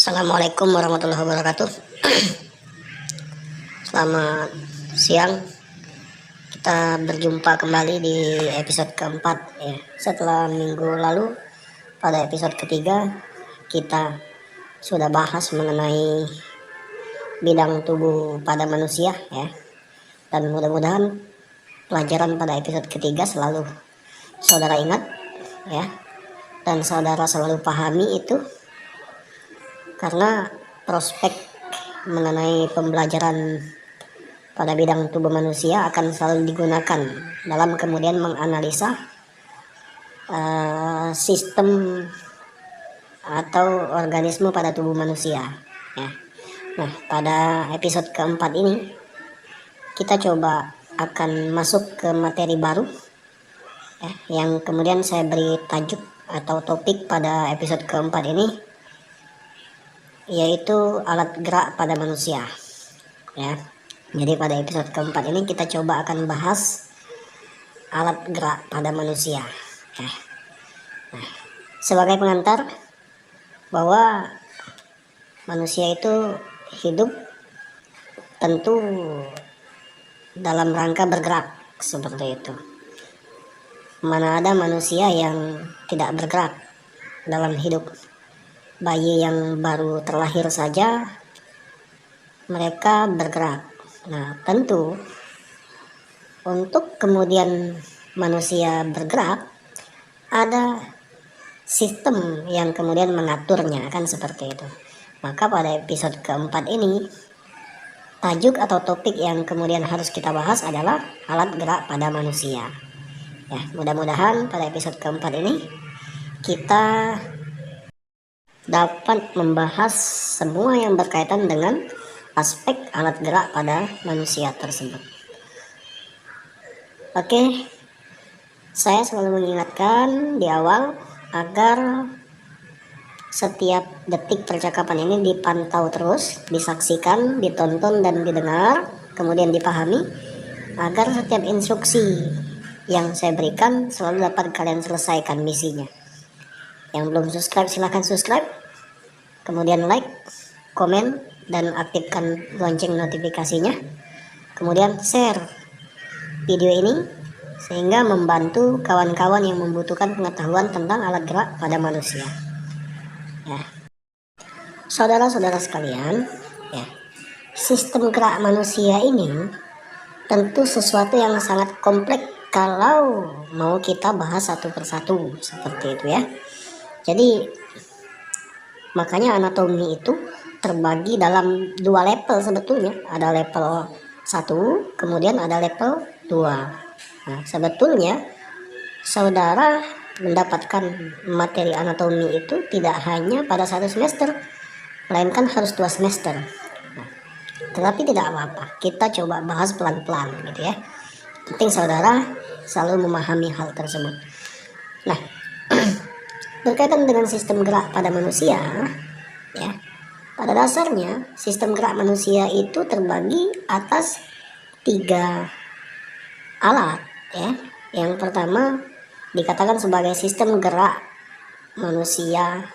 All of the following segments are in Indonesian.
Assalamualaikum warahmatullahi wabarakatuh. Selamat siang. Kita berjumpa kembali di episode keempat ya. Setelah minggu lalu pada episode ketiga kita sudah bahas mengenai bidang tubuh pada manusia ya. Dan mudah-mudahan pelajaran pada episode ketiga selalu saudara ingat ya. Dan saudara selalu pahami itu, karena prospek mengenai pembelajaran pada bidang tubuh manusia akan selalu digunakan dalam kemudian menganalisa sistem atau organisme pada tubuh manusia ya. Nah, pada episode keempat ini kita coba akan masuk ke materi baru ya, yang kemudian saya beri tajuk atau topik pada episode keempat ini, yaitu alat gerak pada manusia ya. Jadi pada episode keempat ini kita coba akan bahas alat gerak pada manusia ya. Nah, sebagai pengantar bahwa manusia itu hidup tentu dalam rangka bergerak seperti itu. Mana ada manusia yang tidak bergerak dalam hidup. Bayi yang baru terlahir saja mereka bergerak. Nah, tentu untuk kemudian manusia bergerak ada sistem yang kemudian mengaturnya, kan seperti itu. Maka pada episode keempat ini tajuk atau topik yang kemudian harus kita bahas adalah alat gerak pada manusia ya. Mudah-mudahan pada episode keempat ini kita dapat membahas semua yang berkaitan dengan aspek alat gerak pada manusia tersebut. Oke, saya selalu mengingatkan di awal agar setiap detik percakapan ini dipantau terus, disaksikan, ditonton dan didengar, kemudian dipahami, agar setiap instruksi yang saya berikan selalu dapat kalian selesaikan misinya. Yang belum subscribe silahkan subscribe, kemudian like, komen, dan aktifkan lonceng notifikasinya. Kemudian share video ini sehingga membantu kawan-kawan yang membutuhkan pengetahuan tentang alat gerak pada manusia ya. Saudara-saudara sekalian ya, sistem gerak manusia ini tentu sesuatu yang sangat kompleks kalau mau kita bahas satu persatu seperti itu ya. Jadi makanya anatomi itu terbagi dalam dua level sebetulnya. Ada level 1, kemudian ada level 2. Nah, sebetulnya saudara mendapatkan materi anatomi itu tidak hanya pada 1 semester, melainkan harus 2 semester. Nah, tetapi tidak apa-apa, kita coba bahas pelan-pelan gitu ya. Penting saudara selalu memahami hal tersebut. Nah, berkaitan dengan sistem gerak pada manusia ya, pada dasarnya sistem gerak manusia itu terbagi atas 3 alat ya. Yang pertama dikatakan sebagai sistem gerak manusia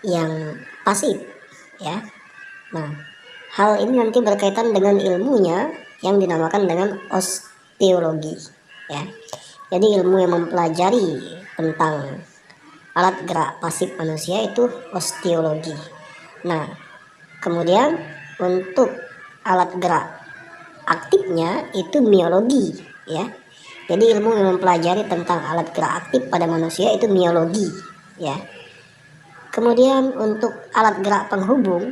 yang pasif ya. Nah, hal ini nanti berkaitan dengan ilmunya yang dinamakan dengan osteologi ya. Jadi ilmu yang mempelajari tentang alat gerak pasif manusia itu osteologi. Nah, kemudian untuk alat gerak aktifnya itu miologi ya. Jadi ilmu yang mempelajari tentang alat gerak aktif pada manusia itu miologi ya. Kemudian untuk alat gerak penghubung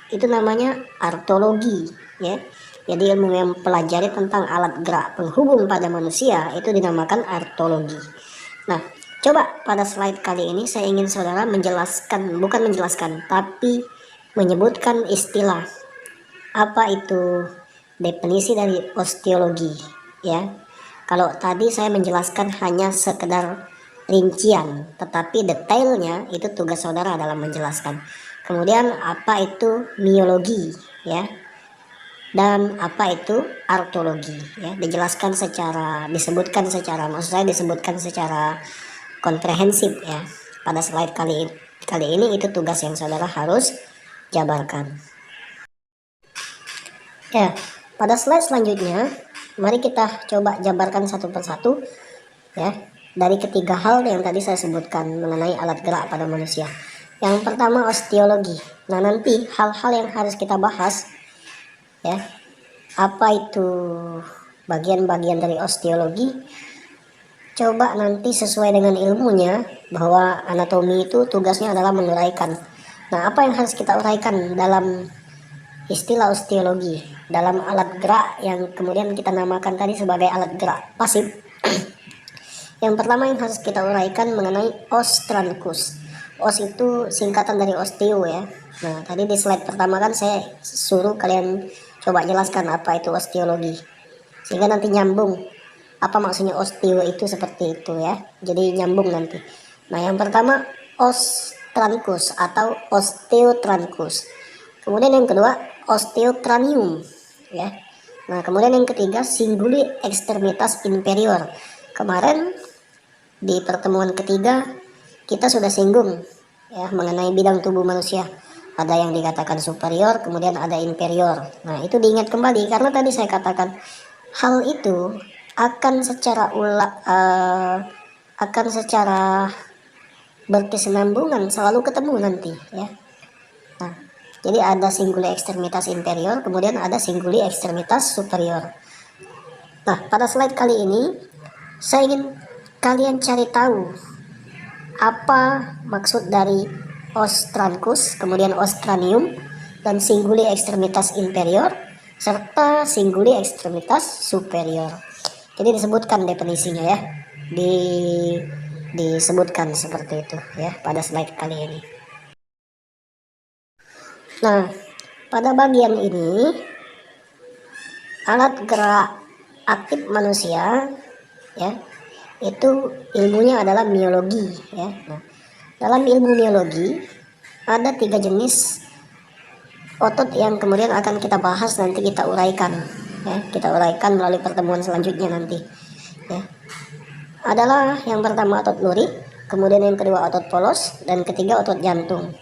itu namanya artologi ya. Jadi ilmu yang mempelajari tentang alat gerak penghubung pada manusia itu dinamakan artologi. Nah, coba pada slide kali ini saya ingin saudara menjelaskan, bukan menjelaskan, tapi menyebutkan istilah. Apa itu definisi dari osteologi ya. Kalau tadi saya menjelaskan hanya sekedar rincian, tetapi detailnya itu tugas saudara dalam menjelaskan. Kemudian apa itu miologi ya, dan apa itu artologi ya, disebutkan secara komprehensif ya pada slide kali kali ini itu tugas yang saudara harus jabarkan. Ya, pada slide selanjutnya, mari kita coba jabarkan satu persatu ya, dari ketiga hal yang tadi saya sebutkan mengenai alat gerak pada manusia. Yang pertama osteologi. Nah, nanti hal-hal yang harus kita bahas ya, apa itu bagian-bagian dari osteologi, coba nanti sesuai dengan ilmunya, bahwa anatomi itu tugasnya adalah menguraikan. Nah, apa yang harus kita uraikan dalam istilah osteologi, dalam alat gerak yang kemudian kita namakan tadi sebagai alat gerak pasif? Yang pertama yang harus kita uraikan mengenai os trancus. Os itu singkatan dari osteo ya. Nah, tadi di slide pertama kan saya suruh kalian coba jelaskan apa itu osteologi, sehingga nanti nyambung apa maksudnya osteo itu seperti itu ya. Jadi nyambung nanti. Nah, yang pertama os trancus atau osteotrancus. Kemudian yang kedua osteocranium ya. Nah, kemudian yang ketiga cinguli extremitas inferior. Kemarin di pertemuan ketiga kita sudah singgung ya mengenai bidang tubuh manusia. Ada yang dikatakan superior, kemudian ada inferior. Nah, itu diingat kembali karena tadi saya katakan hal itu akan secara berkesinambungan selalu ketemu nanti ya. Nah, jadi ada cinguli extremitas inferior, kemudian ada cinguli extremitas superior. Nah, pada slide kali ini saya ingin kalian cari tahu apa maksud dari os trancus, kemudian os cranium, dan cinguli extremitas inferior, serta cinguli extremitas superior. Jadi disebutkan definisinya ya, disebutkan seperti itu ya pada slide kali ini. Nah, pada bagian ini alat gerak aktif manusia ya, itu ilmunya adalah miologi ya. Nah, dalam ilmu miologi ada 3 jenis otot yang kemudian akan kita bahas, nanti kita uraikan ya, kita uraikan melalui pertemuan selanjutnya nanti ya. Adalah yang pertama otot lurik, kemudian yang kedua otot polos, dan ketiga otot jantung.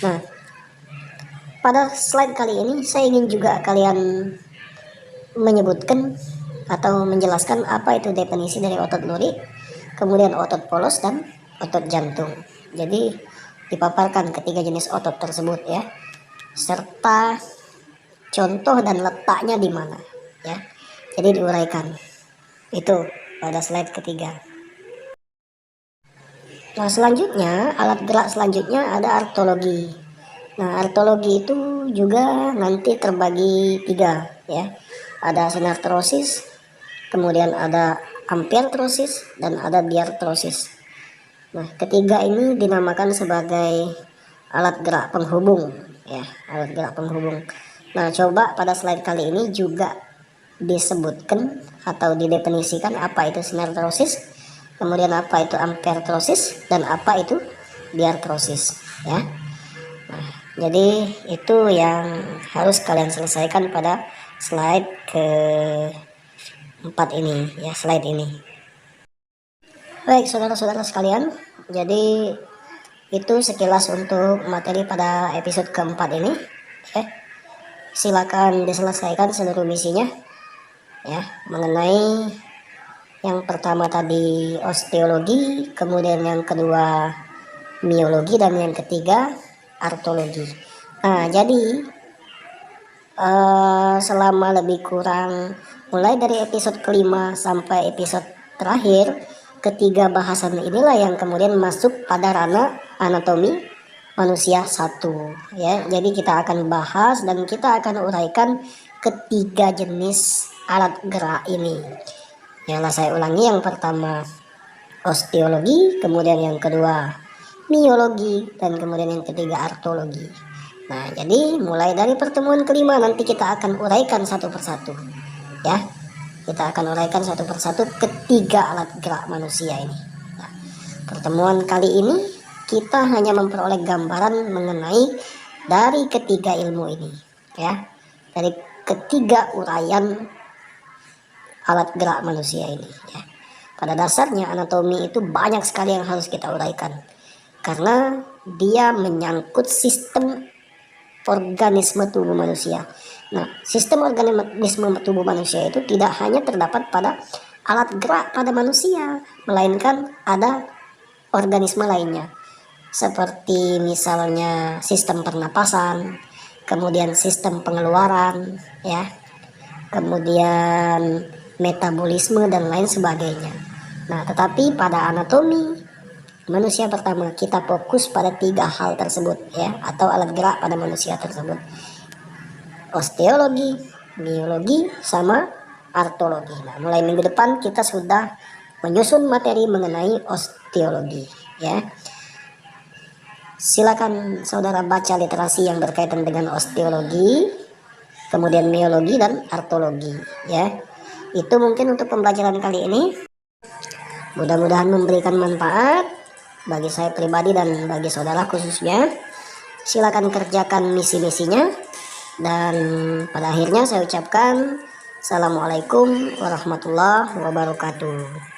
Nah, pada slide kali ini saya ingin juga kalian menyebutkan atau menjelaskan apa itu definisi dari otot lurik, kemudian otot polos, dan otot jantung. Jadi dipaparkan ketiga jenis otot tersebut ya, serta contoh dan letaknya di mana ya. Jadi diuraikan itu pada slide ketiga. Nah, selanjutnya alat gerak selanjutnya ada artologi. Nah, artologi itu juga nanti terbagi 3 ya. Ada sinartrosis, kemudian ada ampertrosis, dan ada diartrosis. Nah, ketiga ini dinamakan sebagai alat gerak penghubung ya, alat gerak penghubung. Nah, coba pada slide kali ini juga disebutkan atau didefinisikan apa itu sinartrosis, kemudian apa itu ampertrosis, dan apa itu diartrosis ya. Nah, jadi itu yang harus kalian selesaikan pada slide ke-4 ini ya, slide ini. Baik saudara-saudara sekalian, jadi itu sekilas untuk materi pada episode ke-4 ini ya. Silakan diselesaikan seluruh misinya ya, mengenai yang pertama tadi osteologi, kemudian yang kedua miologi, dan yang ketiga artologi. Nah, jadi selama lebih kurang mulai dari episode kelima sampai episode terakhir, ketiga bahasan inilah yang kemudian masuk pada ranah anatomi manusia 1 ya. Jadi kita akan bahas dan kita akan uraikan ketiga jenis alat gerak ini. Yalah, saya ulangi, yang pertama osteologi, kemudian yang kedua miologi, dan kemudian yang ketiga artologi. Nah, jadi mulai dari pertemuan kelima nanti kita akan uraikan satu persatu ya. Kita akan uraikan satu persatu ketiga alat gerak manusia ini. Nah, pertemuan kali ini kita hanya memperoleh gambaran mengenai dari ketiga ilmu ini ya, dari ketiga uraian alat gerak manusia ini ya. Pada dasarnya anatomi itu banyak sekali yang harus kita uraikan, karena dia menyangkut sistem organisme tubuh manusia. Nah, sistem organisme tubuh manusia itu tidak hanya terdapat pada alat gerak pada manusia, melainkan ada organisme lainnya. Seperti misalnya sistem pernapasan, kemudian sistem pengeluaran, ya, kemudian metabolisme dan lain sebagainya. Nah, tetapi pada anatomi manusia pertama kita fokus pada 3 hal tersebut, ya, atau alat gerak pada manusia tersebut: osteologi, biologi, sama artologi. Nah, mulai minggu depan kita sudah menyusun materi mengenai osteologi, ya. Silakan saudara baca literasi yang berkaitan dengan osteologi, kemudian biologi dan artologi, ya. Itu mungkin untuk pembelajaran kali ini. Mudah-mudahan memberikan manfaat bagi saya pribadi dan bagi saudara khususnya. Silakan kerjakan misi-misinya, dan pada akhirnya saya ucapkan Assalamualaikum warahmatullahi wabarakatuh.